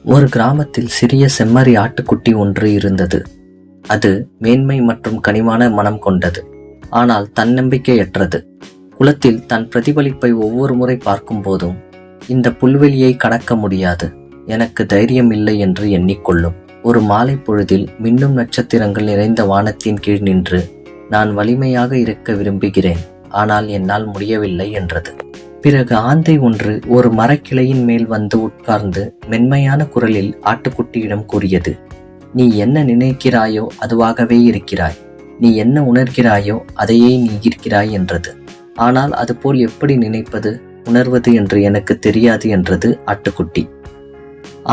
ஒரு கிராமத்தில் சிறிய செம்மறி ஆட்டுக்குட்டி ஒன்று இருந்தது. அது மேன்மை மற்றும் கனிவான மனம் கொண்டது, ஆனால் தன்னம்பிக்கையற்றது. குளத்தில் தன் பிரதிபலிப்பை ஒவ்வொரு முறை பார்க்கும் போதும், இந்த புல்வெளியை கடக்க முடியாது, எனக்கு தைரியம் இல்லை என்று எண்ணிக்கொள்ளும். ஒரு மாலை பொழுதில் மின்னும் நட்சத்திரங்கள் நிறைந்த வானத்தின் கீழ் நின்று, நான் வலிமையாக இருக்க விரும்புகிறேன், ஆனால் என்னால் முடியவில்லை என்றது. பிறகு ஆந்தை ஒன்று ஒரு மரக்கிளையின் மேல் வந்து உட்கார்ந்து மென்மையான குரலில் ஆட்டுக்குட்டியிடம் கூறியது, நீ என்ன நினைக்கிறாயோ அதுவாகவே இருக்கிறாய், நீ என்ன உணர்கிறாயோ அதையே நீ இருக்கிறாய் என்றது. ஆனால் அதுபோல் எப்படி நினைப்பது, உணர்வது என்று எனக்கு தெரியாது என்றது ஆட்டுக்குட்டி.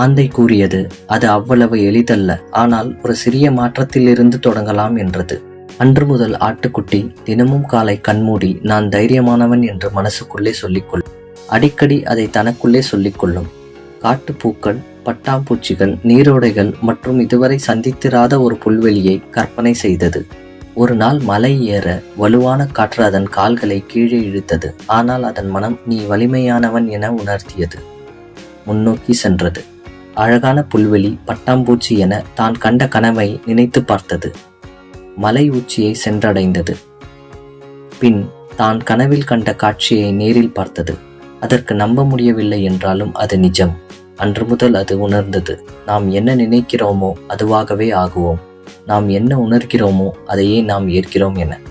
ஆந்தை கூறியது, அது அவ்வளவு எளிதல்ல, ஆனால் ஒரு சிறிய மாற்றத்திலிருந்து தொடங்கலாம் என்றது. அன்று முதல் ஆட்டுக்குட்டி தினமும் காலை கண்மூடி நான் தைரியமானவன் என்று மனசுக்குள்ளே சொல்லிக்கொள்ளும். அடிக்கடி அதை தனக்குள்ளே சொல்லிக்கொள்ளும். காட்டுப்பூக்கள், பட்டாம்பூச்சிகள், நீரோடைகள் மற்றும் இதுவரை சந்தித்திராத ஒரு புல்வெளியை கற்பனை செய்தது. ஒரு நாள் மலை ஏற வலுவான காற்று அதன் கால்களை கீழே இழுத்தது. ஆனால் அதன் மனம் நீ வலிமையானவன் என உணர்த்தியது. முன்னோக்கி சென்றது. அழகான புல்வெளி, பட்டாம்பூச்சி என தான் கண்ட கனவை நினைத்து பார்த்தது. மலை உச்சியை சென்றடைந்தது. பின் தான் கனவில் கண்ட காட்சியை நேரில் பார்த்தது. அதற்கு நம்ப முடியவில்லை என்றாலும் அது நிஜம். அன்று முதல் அது உணர்ந்தது, நாம் என்ன நினைக்கிறோமோ அதுவாகவே ஆகுவோம், நாம் என்ன உணர்கிறோமோ அதையே நாம் ஏற்கிறோம் என.